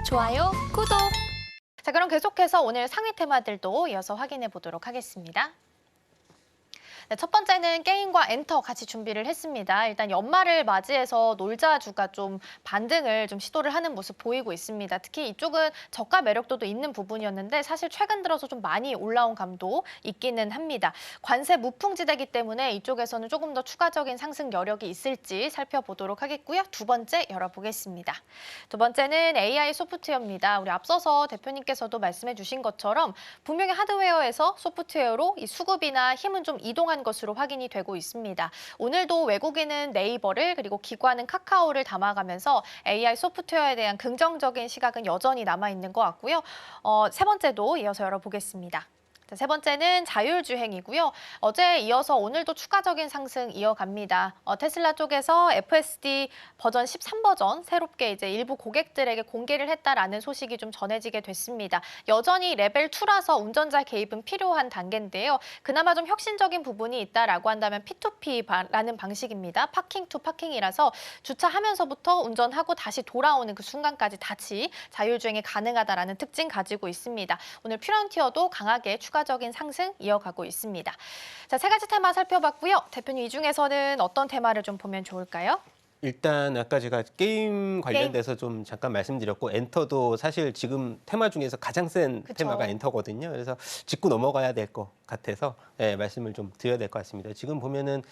좋아요, 구독. 자, 그럼 계속해서 오늘 상위 테마들도 이어서 확인해 보도록 하겠습니다. 네, 첫 번째는 게임과 엔터 같이 준비를 했습니다. 일단 연말을 맞이해서 놀자주가 좀 반등을 좀 시도를 하는 모습 보이고 있습니다. 특히 이쪽은 저가 매력도도 있는 부분이었는데 사실 최근 들어서 좀 많이 올라온 감도 있기는 합니다. 관세 무풍지대이기 때문에 이쪽에서는 조금 더 추가적인 상승 여력이 있을지 살펴보도록 하겠고요. 두 번째 열어보겠습니다. 두 번째는 AI 소프트웨어입니다. 우리 앞서서 대표님께서도 말씀해 주신 것처럼 분명히 하드웨어에서 소프트웨어로 이 수급이나 힘은 좀 이동한 것으로 확인이 되고 있습니다. 오늘도 외국인은 네이버를 그리고 기관은 카카오를 담아가면서 AI 소프트웨어에 대한 긍정적인 시각은 여전히 남아있는 것 같고요. 세 번째도 이어서 열어보겠습니다. 자, 세 번째는 자율주행이고요. 어제에 이어서 오늘도 추가적인 상승 이어갑니다. 테슬라 쪽에서 FSD 버전 13버전 새롭게 이제 일부 고객들에게 공개를 했다라는 소식이 좀 전해지게 됐습니다. 여전히 레벨 2라서 운전자 개입은 필요한 단계인데요. 그나마 좀 혁신적인 부분이 있다라고 한다면 P2P라는 방식입니다. 파킹 투 파킹이라서 주차하면서부터 운전하고 다시 돌아오는 그 순간까지 같이 자율주행이 가능하다라는 특징 가지고 있습니다. 오늘 퓨런티어도 강하게 추가적인 상승 이어가고 있습니다. 자, 세 가지 테마 살펴봤고요. 대표님 이 중에서는 어떤 테마를 좀 보면 좋을까요? 일단 아까 제가 게임 관련돼서 좀 잠깐 말씀드렸고 엔터도 사실 지금 테마 중에서 가장 센 그쵸. 테마가 엔터거든요. 그래서 짚고 넘어가야 될 것 같아서 말씀을 좀 드려야 될 것 같습니다. 지금 보면은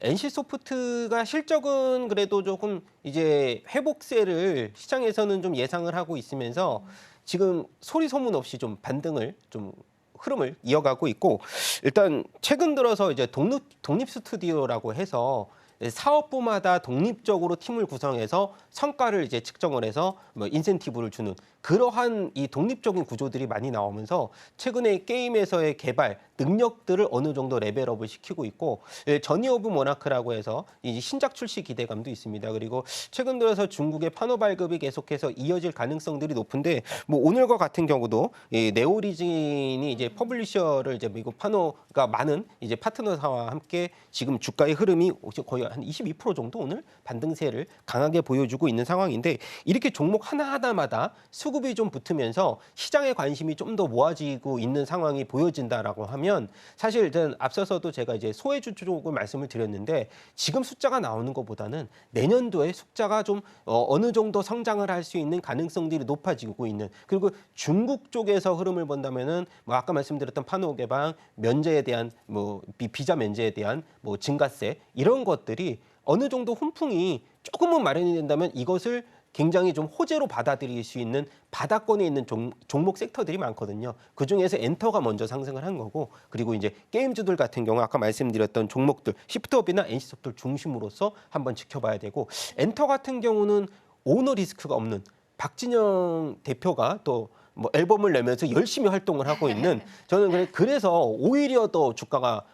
NC소프트가 실적은 그래도 조금 이제 회복세를 시장에서는 좀 예상을 하고 있으면서 지금 소리 소문 없이 좀 반등을 좀 흐름을 이어가고 있고 일단 최근 들어서 이제 독립 스튜디오라고 해서 사업부마다 독립적으로 팀을 구성해서 성과를 이제 측정을 해서 뭐 인센티브를 주는 그러한 이 독립적인 구조들이 많이 나오면서 최근에 게임에서의 개발 능력들을 어느 정도 레벨업을 시키고 있고 저니 오브 모나크라고 해서 이 신작 출시 기대감도 있습니다. 그리고 최근 들어서 중국의 파노 발급이 계속해서 이어질 가능성들이 높은데 뭐 오늘과 같은 경우도 이 네오리진이 이제 퍼블리셔를 이제 미국 파노가 많은 이제 파트너사와 함께 지금 주가의 흐름이 거의 한 22% 정도 오늘 반등세를 강하게 보여주고 있는 상황인데 이렇게 종목 하나하나마다 수급이 좀 붙으면서 시장의 관심이 좀 더 모아지고 있는 상황이 보여진다라고 하면 사실 일단 앞서서도 제가 이제 소외주 쪽을 말씀을 드렸는데 지금 숫자가 나오는 것보다는 내년도에 숫자가 좀 어느 정도 성장을 할 수 있는 가능성들이 높아지고 있는 그리고 중국 쪽에서 흐름을 본다면은 뭐 아까 말씀드렸던 파노 개방 면제에 대한 뭐 비자 면제에 대한 뭐 증가세 이런 것들이 어느 정도 훈풍이 조금은 마련이 된다면 이것을 굉장히 좀 호재로 받아들일 수 있는 바닥권에 있는 종목 섹터들이 많거든요. 그중에서 엔터가 먼저 상승을 한 거고 그리고 이제 게임주들 같은 경우 아까 말씀드렸던 종목들 시프트업이나 NC소프트를 중심으로서 한번 지켜봐야 되고 엔터 같은 경우는 오너 리스크가 없는 박진영 대표가 또 뭐 앨범을 내면서 열심히 활동을 하고 있는 저는 그래서 오히려 더 주가가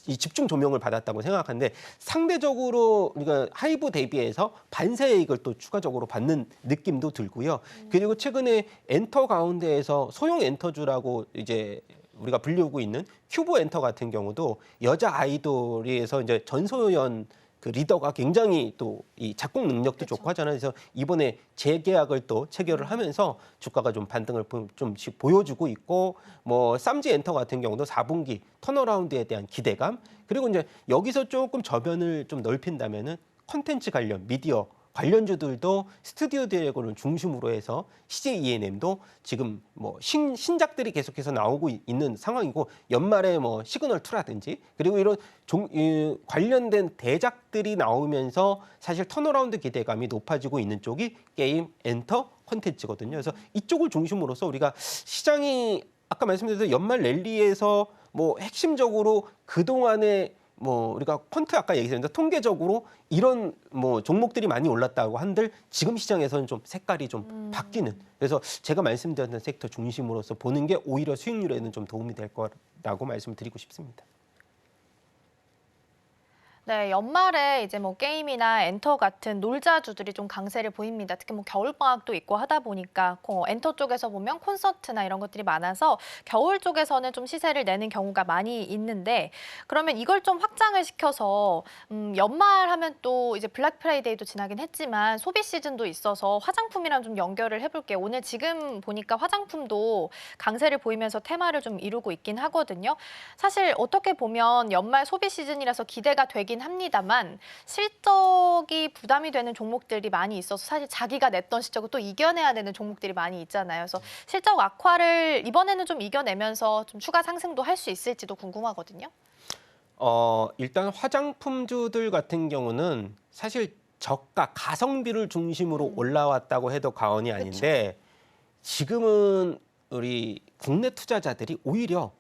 이 집중 조명을 받았다고 생각하는데 상대적으로 우리가 하이브 대비해서 반세이익을 또 추가적으로 받는 느낌도 들고요. 그리고 최근에 엔터 가운데에서 소형 엔터주라고 이제 우리가 불리우고 있는 큐브 엔터 같은 경우도 여자 아이돌에서 이제 전소연 그 리더가 굉장히 또 이 작곡 능력도 그쵸. 좋고 하잖아요. 그래서 이번에 재계약을 또 체결을 하면서 주가가 좀 반등을 좀씩 보여주고 있고 뭐 쌈지 엔터 같은 경우도 4분기 턴어라운드에 대한 기대감 그리고 이제 여기서 조금 저변을 좀 넓힌다면은 컨텐츠 관련 미디어 관련주들도 스튜디오 드래곤을 중심으로 해서 CJ ENM도 지금 뭐 신작들이 계속해서 나오고 있는 상황이고 연말에 뭐 시그널 2라든지 그리고 이런 관련된 대작들이 나오면서 사실 턴어라운드 기대감이 높아지고 있는 쪽이 게임, 엔터, 콘텐츠거든요. 그래서 이쪽을 중심으로서 우리가 시장이 아까 말씀드렸던 연말 랠리에서 뭐 핵심적으로 그동안에 뭐 우리가 퀀트 아까 얘기했는데 통계적으로 이런 뭐 종목들이 많이 올랐다고 한들 지금 시장에서는 좀 색깔이 좀 바뀌는 그래서 제가 말씀드렸던 섹터 중심으로서 보는 게 오히려 수익률에는 좀 도움이 될 거라고 말씀드리고 싶습니다. 네, 연말에 이제 뭐 게임이나 엔터 같은 놀자주들이 좀 강세를 보입니다. 특히 뭐 겨울방학도 있고 하다 보니까 엔터 쪽에서 보면 콘서트나 이런 것들이 많아서 겨울 쪽에서는 좀 시세를 내는 경우가 많이 있는데 그러면 이걸 좀 확장을 시켜서 연말 하면 또 이제 블랙 프라이데이도 지나긴 했지만 소비 시즌도 있어서 화장품이랑 좀 연결을 해볼게요. 오늘 지금 보니까 화장품도 강세를 보이면서 테마를 좀 이루고 있긴 하거든요. 사실 어떻게 보면 연말 소비 시즌이라서 기대가 되긴 합니다만 실적이 부담이 되는 종목들이 많이 있어서 사실 자기가 냈던 실적을 또 이겨내야 되는 종목들이 많이 있잖아요. 그래서 실적 악화를 이번에는 좀 이겨내면서 좀 추가 상승도 할 수 있을지도 궁금하거든요. 일단 화장품주들 같은 경우는 사실 저가 가성비를 중심으로 올라왔다고 해도 과언이 아닌데 지금은 우리 국내 투자자들이 오히려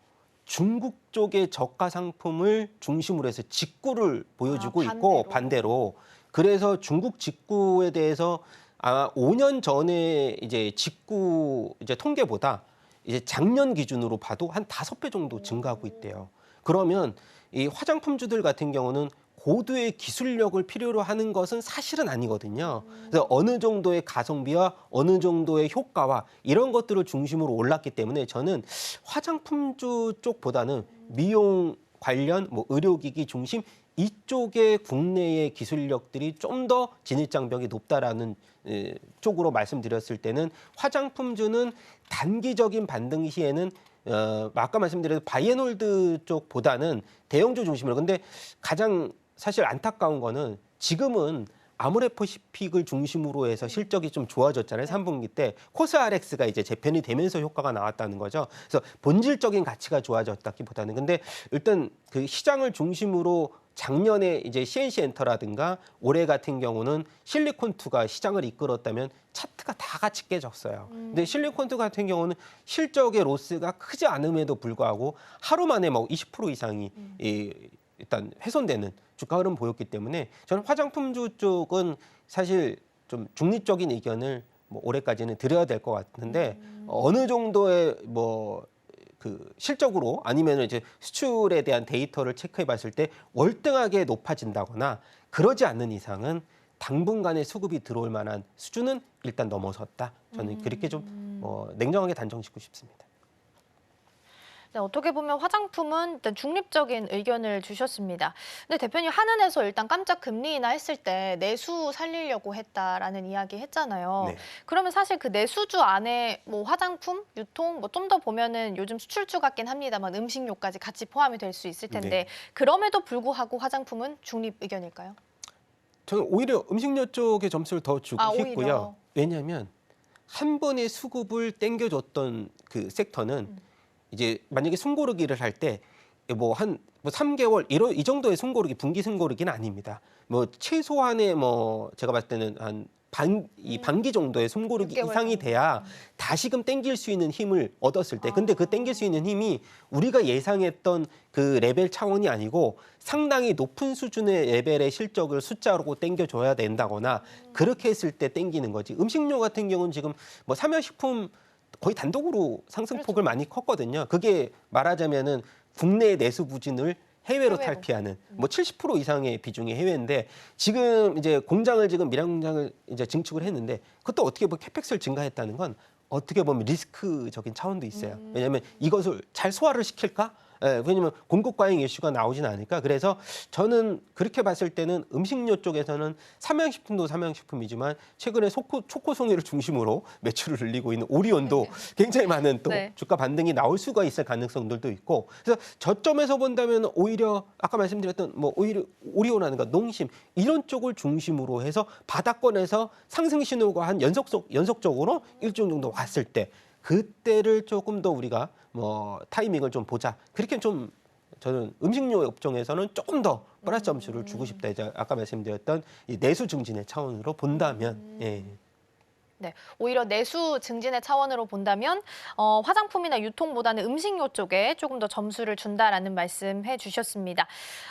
중국 쪽의 저가 상품을 중심으로 해서 직구를 보여주고 있고 반대로 그래서 중국 직구에 대해서 아마 5년 전에 이제 직구 이제 통계보다 이제 작년 기준으로 봐도 한 5배 정도 증가하고 있대요. 그러면 이 화장품주들 같은 경우는 고도의 기술력을 필요로 하는 것은 사실은 아니거든요. 그래서 어느 정도의 가성비와 어느 정도의 효과와 이런 것들을 중심으로 올랐기 때문에 저는 화장품주 쪽보다는 미용 관련 뭐 의료기기 중심 이쪽의 국내의 기술력들이 좀 더 진입장벽이 높다라는 쪽으로 말씀드렸을 때는 화장품주는 단기적인 반등 시에는 아까 말씀드린 바이앤홀드 쪽보다는 대형주 중심으로 근데 가장 사실 안타까운 거는 지금은 아모레퍼시픽을 중심으로 해서 실적이 좀 좋아졌잖아요. 3분기 때 코스RX가 이제 재편이 되면서 효과가 나왔다는 거죠. 그래서 본질적인 가치가 좋아졌다기보다는 근데 일단 그 시장을 중심으로 작년에 이제 CNC 엔터라든가 올해 같은 경우는 실리콘투가 시장을 이끌었다면 차트가 다 같이 깨졌어요. 근데 실리콘투 같은 경우는 실적의 로스가 크지 않음에도 불구하고 하루 만에 뭐 20% 이상이 일단 훼손되는 주가 흐름 보였기 때문에 저는 화장품주 쪽은 사실 좀 중립적인 의견을 뭐 올해까지는 드려야 될 것 같은데 어느 정도의 뭐 그 실적으로 아니면 이제 수출에 대한 데이터를 체크해 봤을 때 월등하게 높아진다거나 그러지 않는 이상은 당분간의 수급이 들어올 만한 수준은 일단 넘어섰다. 저는 그렇게 좀 냉정하게 단정짓고 싶습니다. 네, 어떻게 보면 화장품은 일단 중립적인 의견을 주셨습니다. 근데 대표님 한은에서 일단 깜짝 금리 인하 했을 때 내수 살리려고 했다라는 이야기 했잖아요. 네. 그러면 사실 그 내수주 안에 뭐 화장품, 유통 뭐 좀 더 보면은 요즘 수출주 같긴 합니다만 음식료까지 같이 포함이 될 수 있을 텐데 네. 그럼에도 불구하고 화장품은 중립 의견일까요? 저는 오히려 음식료 쪽에 점수를 더 주고 싶고요. 오히려. 왜냐하면 한 번의 수급을 땡겨줬던 그 섹터는 이제 만약에 숨고르기를 할 때 뭐 한 3개월 이 정도의 숨고르기 분기 숨고르기는 아닙니다. 뭐 최소한의 뭐 제가 봤을 때는 한 반기 정도의 숨고르기 6개월 이상이 정도. 돼야 다시금 땡길 수 있는 힘을 얻었을 때 근데 그 땡길 수 있는 힘이 우리가 예상했던 그 레벨 차원이 아니고 상당히 높은 수준의 레벨의 실적을 숫자로 땡겨줘야 된다거나 그렇게 했을 때 땡기는 거지. 음식료 같은 경우는 지금 뭐 삼양식품 거의 단독으로 상승폭을 많이 컸거든요. 그게 말하자면은 국내 내수 부진을 해외로 탈피하는 뭐 70% 이상의 비중이 해외인데 지금 이제 공장을 지금 밀양 공장을 이제 증축을 했는데 그것도 어떻게 보면 캐펙스를 증가했다는 건 어떻게 보면 리스크적인 차원도 있어요. 왜냐하면 이것을 잘 소화를 시킬까? 왜냐면 공급 과잉 이슈가 나오진 않으니까 그래서 저는 그렇게 봤을 때는 음식료 쪽에서는 삼양식품도 삼양식품이지만 최근에 초코송이를 중심으로 매출을 늘리고 있는 오리온도 굉장히 많은 또 주가 반등이 나올 수가 있을 가능성들도 있고 그래서 저점에서 본다면 오히려 아까 말씀드렸던 뭐 오히려 오리온이라든가 농심 이런 쪽을 중심으로 해서 바닥권에서 상승 신호가 한 연속적으로 일정 정도 왔을 때 그때를 조금 더 우리가 뭐 타이밍을 좀 보자. 그렇게 좀 저는 음식료 업종에서는 조금 더 플러스 점수를 주고 싶다. 이제 아까 말씀드렸던 이 내수 증진의 차원으로 본다면 예. 네, 오히려 내수 증진의 차원으로 본다면 화장품이나 유통보다는 음식료 쪽에 조금 더 점수를 준다라는 말씀해 주셨습니다.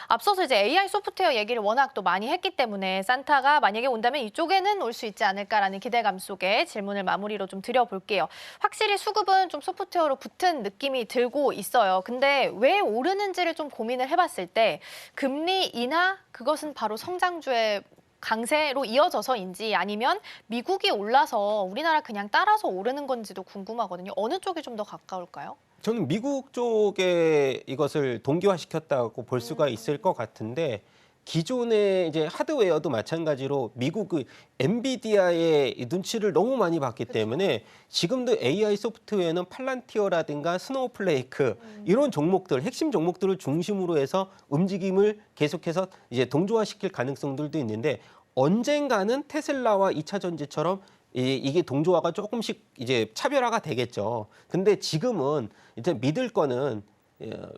앞서서 이제 AI 소프트웨어 얘기를 워낙 또 많이 했기 때문에 산타가 만약에 온다면 이쪽에는 올 수 있지 않을까라는 기대감 속에 질문을 마무리로 좀 드려볼게요. 확실히 수급은 좀 소프트웨어로 붙은 느낌이 들고 있어요. 근데 왜 오르는지를 좀 고민을 해봤을 때 금리 인하 그것은 바로 성장주의 강세로 이어져서인지 아니면 미국이 올라서 우리나라 그냥 따라서 오르는 건지도 궁금하거든요. 어느 쪽이 좀 더 가까울까요? 저는 미국 쪽에 이것을 동기화시켰다고 볼 수가 있을 것 같은데 기존의 이제 하드웨어도 마찬가지로 미국 그 엔비디아의 이 눈치를 너무 많이 봤기 때문에 지금도 AI 소프트웨어는 팔란티어라든가 스노우플레이크 이런 종목들, 핵심 종목들을 중심으로 해서 움직임을 계속해서 이제 동조화시킬 가능성들도 있는데 언젠가는 테슬라와 2차 전지처럼 이게 동조화가 조금씩 이제 차별화가 되겠죠. 근데 지금은 이제 믿을 거는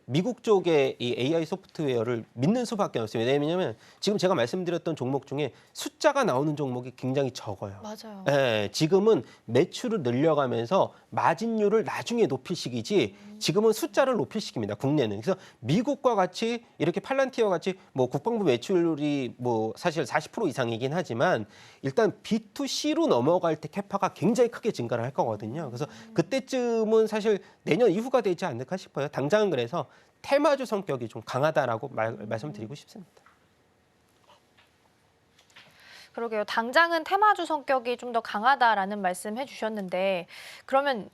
미국 쪽의 이 AI 소프트웨어를 믿는 수밖에 없습니다. 왜냐하면 지금 제가 말씀드렸던 종목 중에 숫자가 나오는 종목이 굉장히 적어요. 맞아요. 예, 지금은 매출을 늘려가면서 마진율을 나중에 높일 시기지 지금은 숫자를 높일 시기입니다. 국내는. 그래서 미국과 같이 이렇게 팔란티어 같이 뭐 국방부 매출이 뭐 사실 40% 이상이긴 하지만 일단 B2C로 넘어갈 때 캐파가 굉장히 크게 증가를 할 거거든요. 그래서 그때쯤은 사실 내년 이후가 되지 않을까 싶어요. 당장은 그래서 테마주 성격이 좀 강하다라고 말씀드리고 싶습니다. 그러게요. 당장은 테마주 성격이 좀 더 강하다라는 말씀 해주셨는데 그러면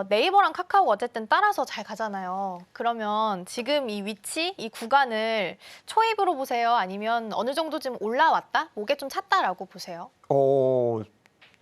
네이버랑 카카오가 어쨌든 따라서 잘 가잖아요. 그러면 지금 이 위치, 이 구간을 초입으로 보세요? 아니면 어느 정도 좀 올라왔다? 목에 좀 찼다라고 보세요?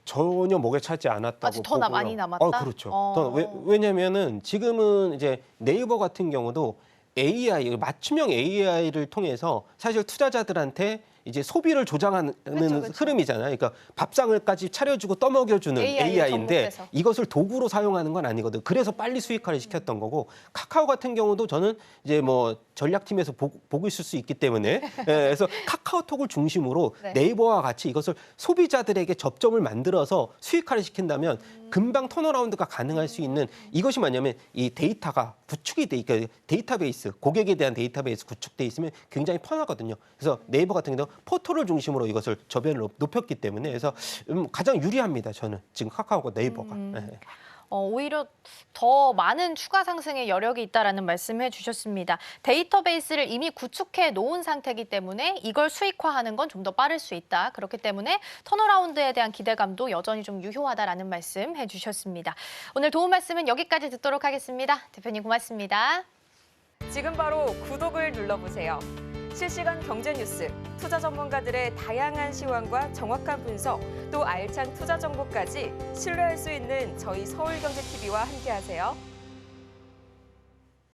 전혀 목에 차지 않았다고 아직 더 보고요. 많이 남았다? 그렇죠. 왜냐면은 지금은 이제 네이버 같은 경우도 AI, 맞춤형 AI를 통해서 사실 투자자들한테 이제 소비를 조장하는 그쵸. 흐름이잖아요. 그러니까 밥상을까지 차려주고 떠먹여주는 AI인데 접목돼서. 이것을 도구로 사용하는 건 아니거든. 그래서 빨리 수익화를 시켰던 거고 카카오 같은 경우도 저는 이제 뭐 전략팀에서 보고 있을 수 있기 때문에 그래서 카카오톡을 중심으로 네. 네이버와 같이 이것을 소비자들에게 접점을 만들어서 수익화를 시킨다면 금방 턴어라운드가 가능할 수 있는 이것이 뭐냐면 이 데이터가 구축이 돼 있고 데이터베이스 고객에 대한 데이터베이스 구축돼 있으면 굉장히 편하거든요. 그래서 네이버 같은 경우도 포털을 중심으로 이것을 저변을 높였기 때문에 그래서 가장 유리합니다. 저는 지금 카카오가 네이버가. 네. 오히려 더 많은 추가 상승의 여력이 있다라는 말씀해 주셨습니다. 데이터베이스를 이미 구축해 놓은 상태이기 때문에 이걸 수익화하는 건 좀 더 빠를 수 있다. 그렇기 때문에 턴어라운드에 대한 기대감도 여전히 좀 유효하다라는 말씀 해주셨습니다. 오늘 도움 말씀은 여기까지 듣도록 하겠습니다. 대표님 고맙습니다. 지금 바로 구독을 눌러보세요. 실시간 경제 뉴스, 투자 전문가들의 다양한 시황과 정확한 분석, 또 알찬 투자 정보까지 신뢰할 수 있는 저희 서울경제TV와 함께하세요.